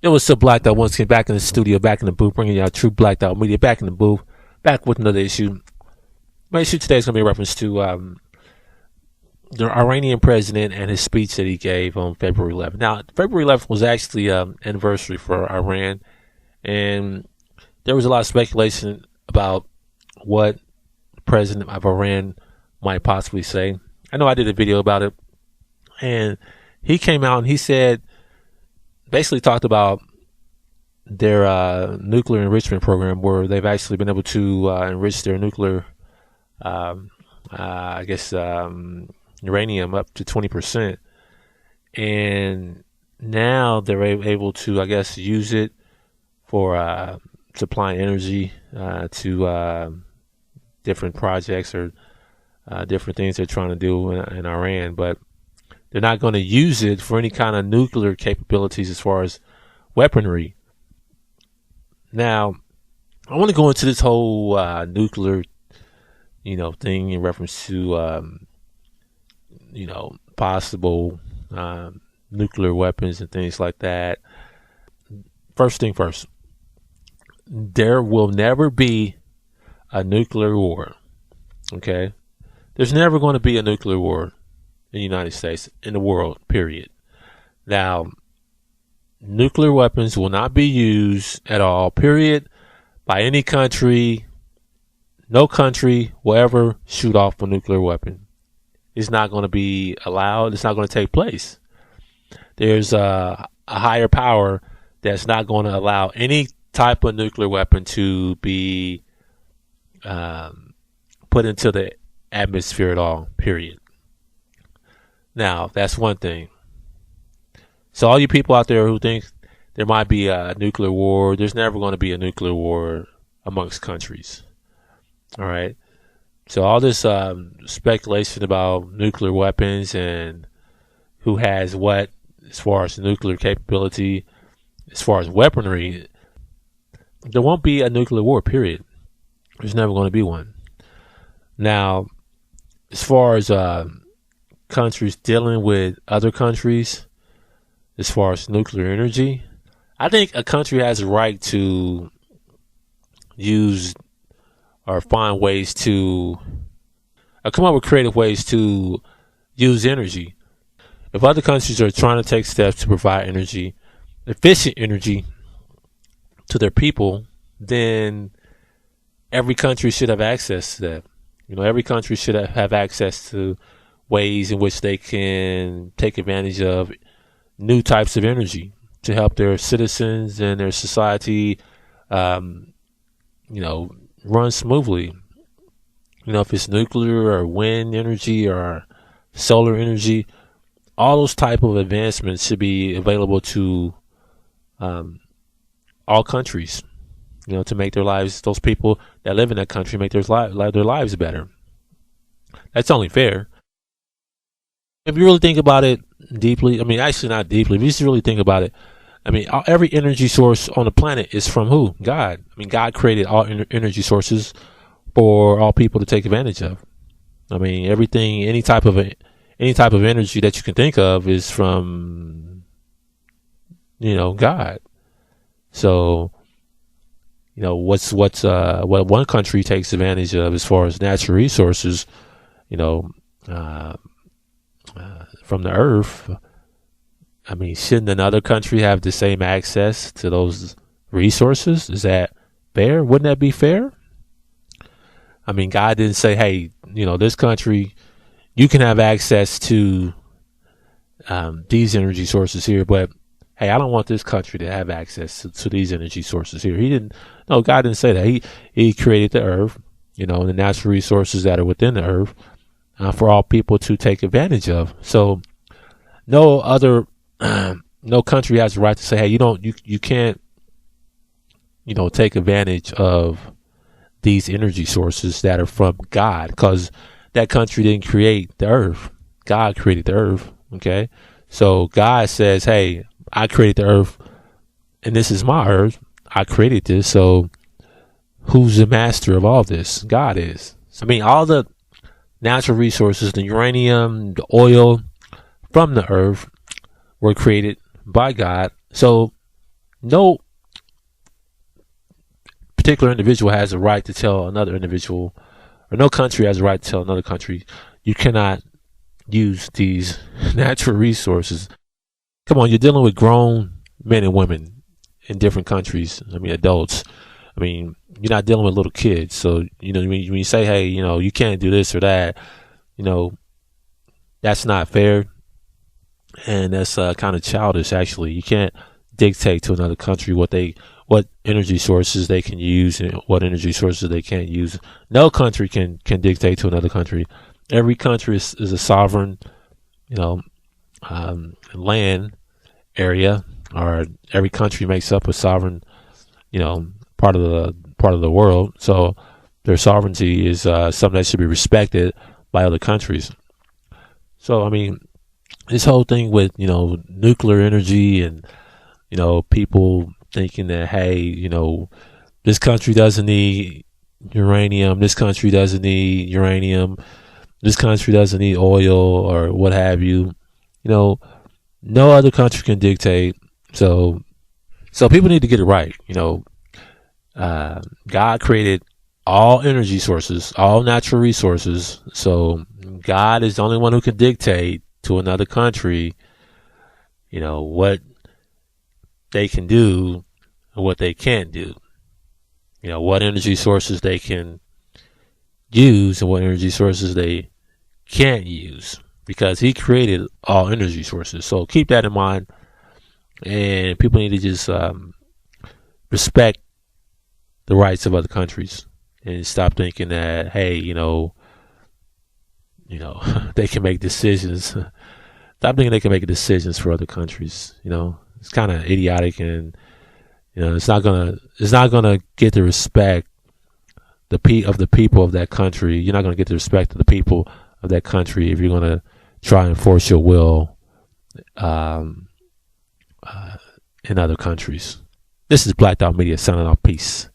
It was so Blacked Out once again, back in the studio, back in the booth, bringing y'all true Blacked Out media, back in the booth, back with another issue. My issue today is going to be a reference to the Iranian president and his speech that he gave on February 11th. Now, February 11th was actually an anniversary for Iran, and there was a lot of speculation about what the president of Iran might possibly say. I know I did a video about it, and he came out and he said, basically talked about their nuclear enrichment program, where they've actually been able to enrich their nuclear, uranium up to 20%. And now they're able to, I guess, use it for supplying energy to different projects or different things they're trying to do in Iran. But they're not going to use it for any kind of nuclear capabilities as far as weaponry. Now, I want to go into this whole nuclear, thing in reference to, possible nuclear weapons and things like that. First thing first, there will never be a nuclear war. Okay? There's never going to be a nuclear war in the United States, in the world, period. Now, nuclear weapons will not be used at all, period, by any country. No country will ever shoot off a nuclear weapon. It's not going to be allowed. It's not going to take place. There's a higher power that's not going to allow any type of nuclear weapon to be put into the atmosphere at all, period. Now, that's one thing. So all you people out there who think there might be a nuclear war, there's never going to be a nuclear war amongst countries. All right. So all this speculation about nuclear weapons and who has what as far as nuclear capability, as far as weaponry, there won't be a nuclear war, period. There's never going to be one. Now, as far as countries dealing with other countries, as far as nuclear energy, I think a country has a right to use or find ways to come up with creative ways to use energy. If other countries are trying to take steps to provide energy, efficient energy to their people, then every country should have access to that. Every country should have access to ways in which they can take advantage of new types of energy to help their citizens and their society, run smoothly. If it's nuclear or wind energy or solar energy, all those type of advancements should be available to all countries, to make their lives, those people that live in that country, make their lives better. That's only fair. If you really think about it deeply, actually not deeply, if you just really think about it, every energy source on the planet is from who? God. God created all energy sources for all people to take advantage of. Everything, any type of energy that you can think of is from, God. So, what one country takes advantage of as far as natural resources, from the earth, shouldn't another country have the same access to those resources? Is that fair? Wouldn't that be fair? God didn't say, hey, this country, you can have access to these energy sources here, but hey, I don't want this country to have access to these energy sources here. God didn't say that. He created the earth, and the natural resources that are within the earth for all people to take advantage of. So no country has the right to say, hey, you can't, take advantage of these energy sources that are from God, because that country didn't create the earth. God created the earth. Okay. So God says, hey, I created the earth and this is my earth. I created this. So who's the master of all this? God is. All the natural resources, the uranium, the oil from the earth were created by God. So no particular individual has a right to tell another individual, or no country has a right to tell another country, you cannot use these natural resources. Come on, you're dealing with grown men and women in different countries. I mean, adults. I mean, you're not dealing with little kids. So, when you say, hey, you can't do this or that, that's not fair. And that's kind of childish, actually. You can't dictate to another country what energy sources they can use and what energy sources they can't use. No country can dictate to another country. Every country is a sovereign, land area, or every country makes up a sovereign, part of the world. So their sovereignty is something that should be respected by other countries. So I mean, this whole thing with nuclear energy and people thinking that, hey, this country doesn't need uranium, this country doesn't need uranium, this country doesn't need oil, or what have you. No other country can dictate. So people need to get it right. God created all energy sources, all natural resources. So God is the only one who can dictate to another country, what they can do and what they can't do. What energy sources they can use and what energy sources they can't use, because he created all energy sources. So keep that in mind, and people need to just respect the rights of other countries and stop thinking that, hey, they can make decisions. Stop thinking they can make decisions for other countries. It's kind of idiotic, and it's not gonna get the respect of the people of that country. You're not gonna get the respect of the people of that country if you're gonna try and force your will in other countries. This is Black Dot Media signing off. Peace.